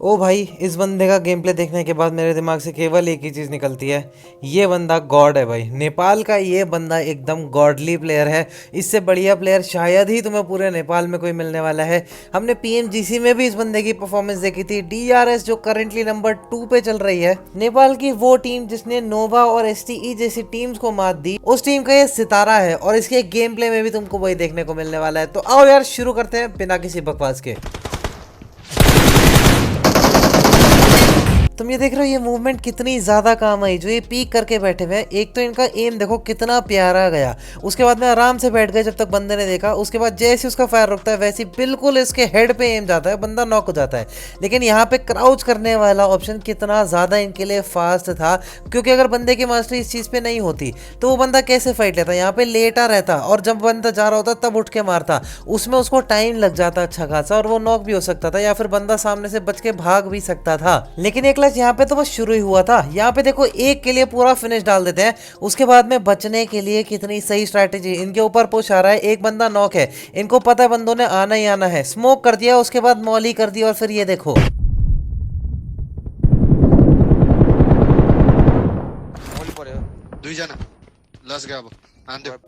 ओ भाई, इस बंदे का गेम प्ले देखने के बाद मेरे दिमाग से केवल एक ही चीज़ निकलती है। ये बंदा गॉड है भाई। नेपाल का ये बंदा एकदम गॉडली प्लेयर है। इससे बढ़िया प्लेयर शायद ही तुम्हें पूरे नेपाल में कोई मिलने वाला है। हमने पीएमजीसी में भी इस बंदे की परफॉर्मेंस देखी थी। डीआरएस जो करंटली नंबर 2 पे चल रही है, नेपाल की वो टीम जिसने नोवा और एसटीई जैसी टीम्स को मात दी, उस टीम का ये सितारा है और इसके गेम प्ले में भी तुमको वही देखने को मिलने वाला है। तो आओ यार शुरू करते हैं बिना किसी बकवास के। तुम ये देख रहे हो ये मूवमेंट कितनी ज्यादा काम आई, जो ये पीक करके बैठे हुए हैं। एक तो इनका एम देखो कितना प्यारा गया, उसके बाद में आराम से बैठ गए जब तक बंदे ने देखा। उसके बाद जैसे उसका फायर रुकता है वैसे बिल्कुल इसके हेड पे एम जाता है, बंदा नॉक हो जाता है। लेकिन यहाँ पे क्राउच करने वाला ऑप्शन कितना ज्यादा इनके लिए फास्ट था, क्योंकि अगर बंदे की मास्टरी इस चीज पे नहीं होती तो वो बंदा कैसे फाइट लेता। यहाँ पे लेटा रहता और जब बंदा जा रहा होता तब उठ के मारता, उसमें उसको टाइम लग जाता अच्छा खासा और वो नॉक भी हो सकता था या फिर बंदा सामने से बच के भाग भी सकता था। लेकिन एक यहाँ पे तो बस शुरू ही हुआ था। यहाँ पे देखो एक के लिए पूरा फिनिश डाल देते हैं, उसके बाद में बचने के लिए कितनी सही स्ट्रैटेजी। इनके ऊपर पुश आ रहा है, एक बंदा नॉक है, इनको पता है बंदों ने आना ही आना है। स्मोक कर दिया, उसके बाद मॉली कर दिया और फिर ये देखो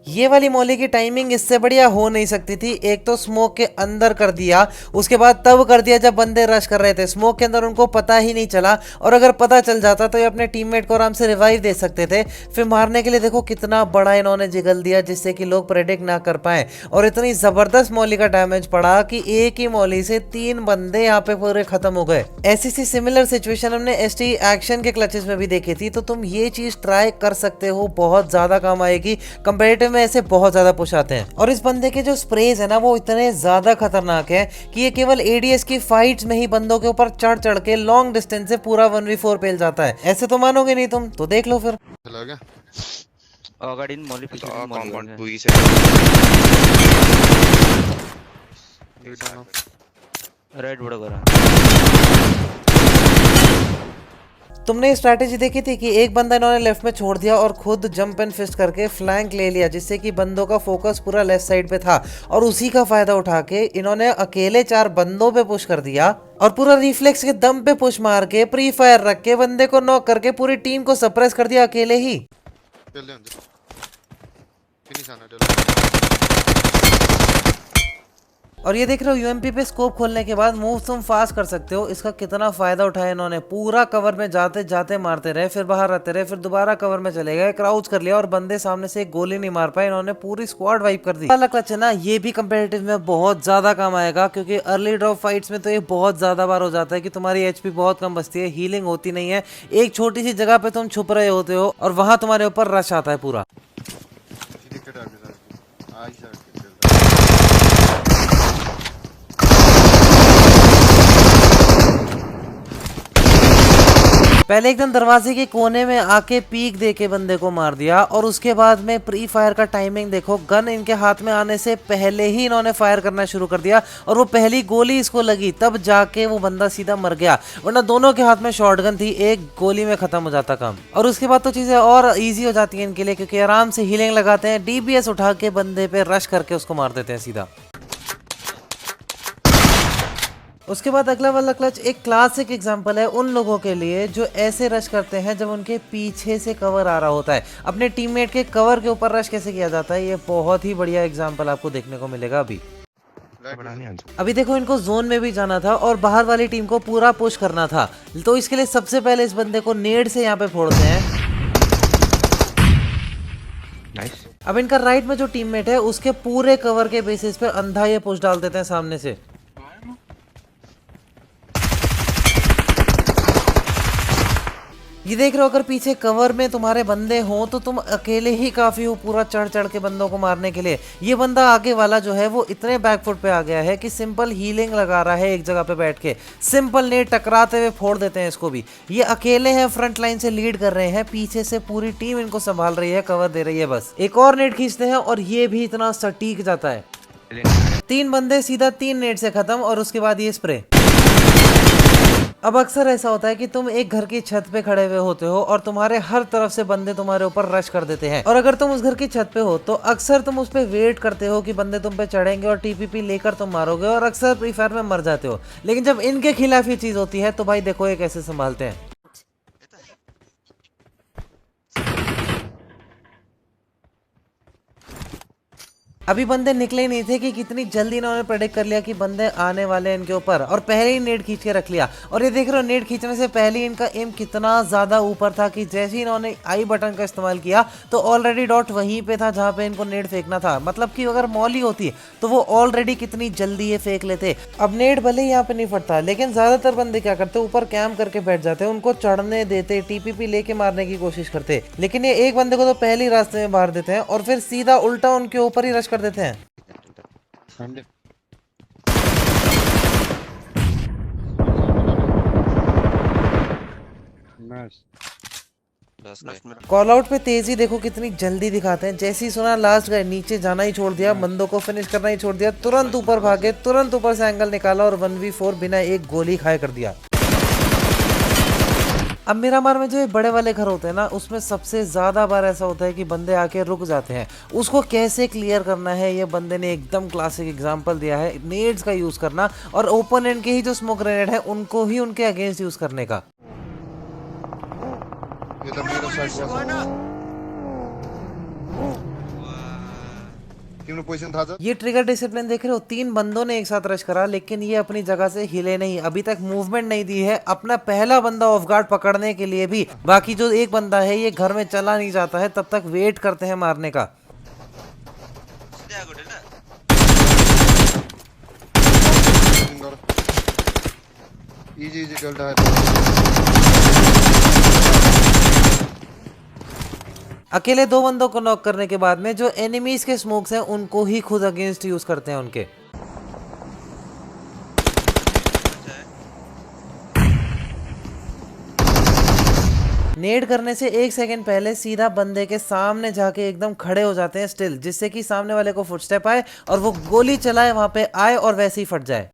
ये वाली मॉली की टाइमिंग इससे बढ़िया हो नहीं सकती थी। एक तो स्मोक के अंदर कर दिया, उसके बाद तब कर दिया जब बंदे रश कर रहे थे। स्मोक के अंदर उनको पता ही नहीं चला, और अगर पता चल जाता तो ये अपने टीममेट को आराम से रिवाइव दे सकते थे। फिर मारने के लिए देखो कितना बड़ा इन्होंने जिगल दिया जिससे कि लोग प्रेडिक्ट ना कर पाए, और इतनी जबरदस्त मॉली का डैमेज पड़ा कि एक ही मॉली से 3 बंदे यहाँ पे पूरे खत्म हो गए। ऐसी सी सिमिलर सिचुएशन हमने एसटी एक्शन के क्लचेस में भी देखी थी। तो तुम ये चीज ट्राई कर सकते हो, बहुत ज्यादा काम आएगी। कंपैरेटिव में ऐसे बहुत ज्यादा पुश आते हैं, और इस बंदे के जो स्प्रेज है ना वो इतने ज्यादा खतरनाक है कि ये केवल एडीएस की फाइट्स में ही बंदों के ऊपर चढ़ चढ़ के लॉन्ग डिस्टेंस से पूरा 1v4 पेल जाता है। ऐसे तो मानोगे नहीं तुम, तो देख लो फिर। तुमने स्ट्रैटेजी देखी थी कि एक बंदा इन्होंने लेफ्ट में छोड़ दिया और खुद जंप एंड फिस्ट करके फ्लैंक ले लिया, जिससे कि बंदों का फोकस पूरा लेफ्ट साइड पे था, और उसी का फायदा उठा के इन्होंने अकेले 4 बंदों पे पुश कर दिया और पूरा रिफ्लेक्स के दम पे पुश मार के प्री फायर रख के बंदे को नॉक करके पूरी टीम को सप्रेस कर दिया अकेले ही। और ये देख रहे हो यूएमपी पे स्कोप खोलने के बाद मूव तुम फास्ट कर सकते हो। इसका कितना फायदा उठाया इन्होंने, पूरा कवर में जाते जाते मारते रहे, फिर बाहर आते रहे, फिर दोबारा कवर में चले गए, क्राउच कर लिया और बंदे सामने से एक गोली नहीं मार पाए। इन्होंने पूरी स्क्वाड वाइप कर दी। वाला क्लच है ना, ये भी कंपेटिटिव में बहुत ज्यादा काम आएगा, क्योंकि अर्ली ड्रॉप फाइट्स में तो ये बहुत ज्यादा बार हो जाता है कि तुम्हारी एचपी बहुत कम बचती है, हीलिंग होती नहीं है। एक छोटी सी जगह पे तुम छुप रहे होते हो और वहां तुम्हारे ऊपर रश आता है पूरा। पहले एकदम दरवाजे के कोने में आके पीक दे के बंदे को मार दिया, और उसके बाद में प्री फायर का टाइमिंग देखो। गन इनके हाथ में आने से पहले ही इन्होंने फायर करना शुरू कर दिया, और वो पहली गोली इसको लगी तब जाके वो बंदा सीधा मर गया, वरना दोनों के हाथ में शॉटगन थी, एक गोली में खत्म हो जाता काम। और उसके बाद तो चीजें और इजी हो जाती है इनके लिए, क्योंकि आराम से हीलिंग लगाते हैं, डीबीएस उठा के बंदे पे रश करके उसको मार देते हैं सीधा। उसके बाद अगला वाला क्लच एक क्लासिक एग्जांपल है उन लोगों के लिए जो ऐसे रश करते हैं जब उनके पीछे से कवर आ रहा होता है। अपने टीममेट के कवर के ऊपर रश कैसे किया जाता है, ये बहुत ही बढ़िया एग्जांपल आपको देखने को मिलेगा अभी देखो इनको जोन में भी जाना था और बाहर वाली टीम को पूरा पुश करना था। तो इसके लिए सबसे पहले इस बंदे को नेड से यहाँ पे फोड़ते हैं। अब इनका राइट में जो टीममेट है उसके पूरे कवर के बेसिस पे अंधा ये पुश डाल देते हैं सामने से। ये देख रहे हो, अगर पीछे कवर में तुम्हारे बंदे हो तो तुम अकेले ही काफी हो पूरा चढ़ चढ़ के बंदों को मारने के लिए। ये बंदा आगे वाला जो है वो इतने बैकफुट पे आ गया है कि सिंपल हीलिंग लगा रहा है एक जगह पे बैठ के, सिंपल नेट टकराते हुए फोड़ देते हैं इसको भी। ये अकेले हैं, फ्रंट लाइन से लीड कर रहे हैं, पीछे से पूरी टीम इनको संभाल रही है, कवर दे रही है। बस एक और नेट खींचते हैं और ये भी इतना सटीक जाता है। 3 बंदे सीधा 3 नेट से खत्म, और उसके बाद ये स्प्रे। अब अक्सर ऐसा होता है कि तुम एक घर की छत पे खड़े हुए होते हो और तुम्हारे हर तरफ से बंदे तुम्हारे ऊपर रश कर देते हैं, और अगर तुम उस घर की छत पे हो तो अक्सर तुम उस पे वेट करते हो कि बंदे तुम पे चढ़ेंगे और टीपीपी लेकर तुम मारोगे, और अक्सर फ्री फायर में मर जाते हो। लेकिन जब इनके खिलाफ ये चीज होती है तो भाई देखो ये कैसे संभालते हैं। अभी बंदे निकले ही नहीं थे कि कितनी जल्दी इन्होंने प्रेडिक्ट कर लिया कि बंदे आने वाले हैं इनके ऊपर, और पहले ही नेट खींच के रख लिया। और ये देख रहे हो नेट खींचने से पहले ही इनका एम कितना ज्यादा ऊपर था कि जैसे ही इन्होंने आई बटन का इस्तेमाल किया तो ऑलरेडी डॉट वहीं पे था जहां पे इनको नेट फेंकना था। मतलब कि अगर मॉली होती तो वो ऑलरेडी कितनी जल्दी ये फेंक लेते। अब नेट भले ही यहाँ पे नहीं फटता, लेकिन ज्यादातर बंदे क्या करते ऊपर कैम करके बैठ जाते, उनको चढ़ने देते, टीपीपी लेके मारने की कोशिश करते। लेकिन ये एक बंदे को तो पहले ही रास्ते में मार देते हैं और फिर सीधा उल्टा उनके ऊपर ही रश कर देते हैं। कॉल आउट पे तेजी देखो कितनी जल्दी दिखाते हैं। जैसे ही सुना लास्ट गए, नीचे जाना ही छोड़ दिया, बंदों को फिनिश करना ही छोड़ दिया, तुरंत ऊपर भागे, तुरंत ऊपर से एंगल निकाला और 1v4 बिना एक गोली खाए कर दिया। अब मिरामार में जो ये बड़े वाले घर होते हैं ना, उसमें सबसे ज्यादा बार ऐसा होता है कि बंदे आके रुक जाते हैं। उसको कैसे क्लियर करना है ये बंदे ने एकदम क्लासिक एग्जांपल दिया है, नेड्स का यूज करना और ओपोनेंट के ही जो स्मोक ग्रेनेड है उनको ही उनके अगेंस्ट यूज करने का। ये ट्रिगर डिसिप्लिन देख रहे हो, 3 बंदों ने एक साथ रश करा लेकिन ये अपनी जगह से हिले नहीं, अभी तक मूवमेंट नहीं दी है अपना पहला बंदा ऑफ गार्ड पकड़ने के लिए भी। बाकी जो एक बंदा है ये घर में चला नहीं जाता है, तब तक वेट करते हैं मारने का। अकेले 2 बंदों को नॉक करने के बाद में जो एनिमीज के स्मोक्स हैं उनको ही खुद अगेंस्ट यूज करते हैं उनके। नेड करने से 1 सेकंड पहले सीधा बंदे के सामने जाके एकदम खड़े हो जाते हैं स्टिल, जिससे कि सामने वाले को फुटस्टेप आए और वो गोली चलाए वहां पे आए और वैसे ही फट जाए।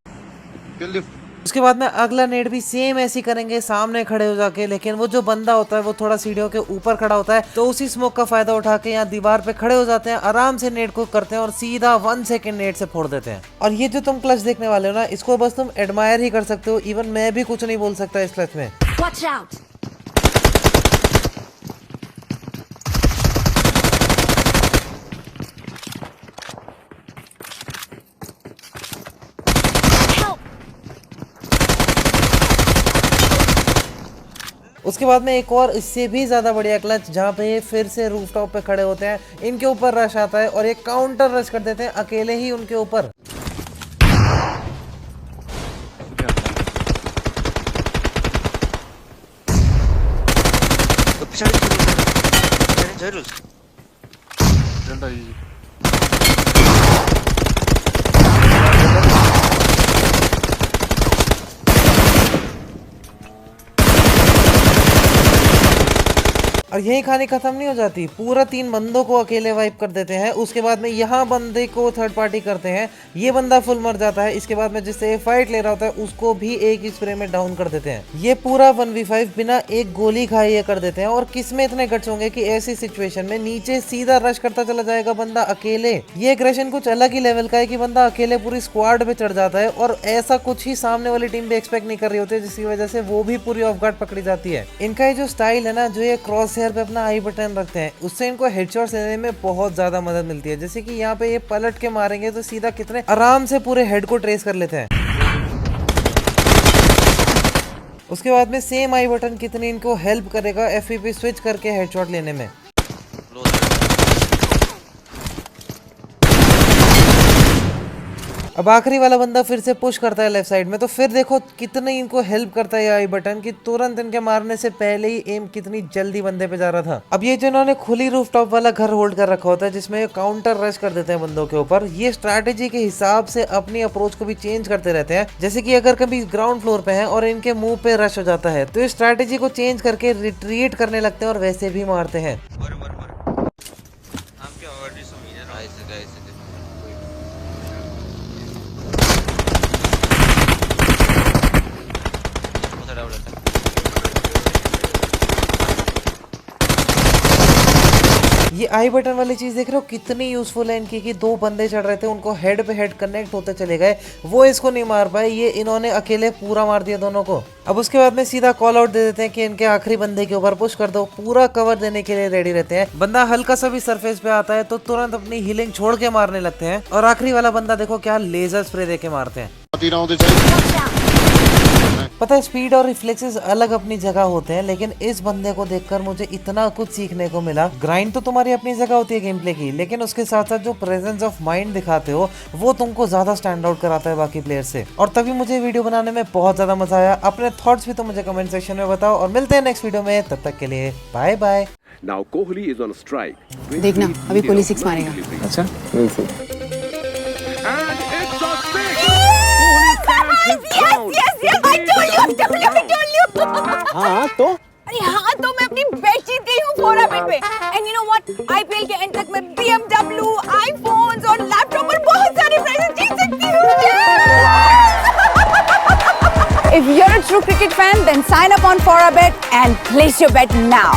उसके बाद में अगला नेड भी सेम ऐसे करेंगे, सामने खड़े हो जाके। लेकिन वो जो बंदा होता है वो थोड़ा सीढ़ियों के ऊपर खड़ा होता है, तो उसी स्मोक का फायदा उठा के यहाँ दीवार पे खड़े हो जाते हैं, आराम से नेड को करते हैं और सीधा 1 सेकंड नेड से फोड़ देते हैं। और ये जो तुम क्लच देखने वाले हो ना, इसको बस तुम एडमायर ही कर सकते हो। इवन मैं भी कुछ नहीं बोल सकता इस क्लच में। Watch out! उसके बाद में एक और इससे भी ज्यादा बढ़िया क्लच, जहाँ पे ये फिर से रूफटॉप पे खड़े होते हैं, इनके ऊपर रश आता है और एक काउंटर रश कर देते हैं अकेले ही उनके ऊपर। और यही कहानी खत्म नहीं हो जाती, पूरा 3 बंदों को अकेले वाइप कर देते हैं। उसके बाद में यहाँ बंदे को थर्ड पार्टी करते हैं, ये बंदा फुल मर जाता है। इसके बाद में जिससे फाइट ले रहा होता है उसको भी एक ही स्प्रे में डाउन कर देते हैं। ये पूरा 1v5 बिना एक गोली खाए ये कर देते हैं। और किसमें इतने गट्स होंगे कि ऐसी सिचुएशन में नीचे सीधा रश करता चला जाएगा बंदा अकेले। ये एग्रेशन कुछ अलग ही लेवल का है कि बंदा अकेले पूरी स्क्वाड पे चढ़ जाता है, और ऐसा कुछ ही सामने वाली टीम भी एक्सपेक्ट नहीं कर रही होती, जिसकी वजह से वो भी पूरी ऑफ गार्ड पकड़ी जाती है। इनका ये जो स्टाइल है ना, जो ये क्रॉस हेयर पे अपना आई बटन रखते हैं, उससे इनको हेडशॉट्स लेने में बहुत ज्यादा मदद मिलती है। जैसे कि यहाँ पे ये पलट के मारेंगे तो सीधा कितने आराम से पूरे हेड को ट्रेस कर लेते हैं। उसके बाद में सेम आई बटन कितनी इनको हेल्प करेगा एफपीपी स्विच करके हेडशॉट लेने में। अब आखिरी वाला बंदा फिर से पुश करता है लेफ्ट साइड में, तो फिर देखो कितने इनको हेल्प करता है आई बटन की, तुरंत इनके मारने से पहले ही एम कितनी जल्दी बंदे पे जा रहा था। अब ये जो इन्होंने खुली रूफटॉप वाला घर होल्ड कर रखा होता है, जिसमें काउंटर रश कर देते हैं बंदों के ऊपर, ये स्ट्रैटेजी के हिसाब से अपनी अप्रोच को भी चेंज करते रहते हैं। जैसे कि अगर कभी ग्राउंड फ्लोर पे है और इनके मुंह पे रश हो जाता है, तो इस स्ट्रैटेजी को चेंज करके रिट्रीट करने लगते हैं और वैसे भी मारते हैं। डाउन रहता है। ये आई बटन वाली चीज देख रहे हो कितनी यूजफुल है इनकी, कि दो बंदे चढ़ रहे थे उनको हेड पे हेड कनेक्ट होते चले गए, वो इसको नहीं मार पाए, ये इन्होंने अकेले पूरा मार दिया दोनों को। अब उसके बाद में सीधा कॉल आउट दे देते हैं कि इनके आखिरी बंदे के ऊपर पुश कर दो, पूरा कवर देने के लिए रेडी रहते हैं। बंदा हल्का सा भी सरफेस पे आता है तो तुरंत अपनी हीलिंग छोड़ के मारने लगते हैं, और आखिरी वाला बंदा देखो क्या लेजर स्प्रे दे के मारते हैं। पता है स्पीड और रिफ्लेक्सेस अलग अपनी जगह होते हैं, लेकिन इस बंदे को देखकर मुझे इतना कुछ सीखने को मिला। ग्राइंड तो तुम्हारी अपनी जगह होती है गेम प्ले की, लेकिन उसके साथ साथ जो प्रेजेंस ऑफ माइंड दिखाते हो वो तुमको ज्यादा स्टैंड आउट कराता है बाकी प्लेयर से, और तभी मुझे वीडियो बनाने में बहुत ज्यादा मजा आया। अपने थॉट्स भी तो मुझे कमेंट सेक्शन में बताओ, और मिलते हैं नेक्स्ट वीडियो में, तब तक के लिए bye bye. Now Kohli is on a strike. देखना अभी कोहली 6 मारेगा। अच्छा we'll see. And it's a six. Kohli stands his ground. हाँ तो अरे हाँ तो मैं अपनी बेट जीत गई हूँ 4 बेट पे। And you know what, IPL के एंड तक मैं BMW, आईफोन्स और लैपटॉप और बहुत सारे प्राइजेस जीत सकती हूँ। If you're a true cricket fan, then sign up on 4abet and place your bet now.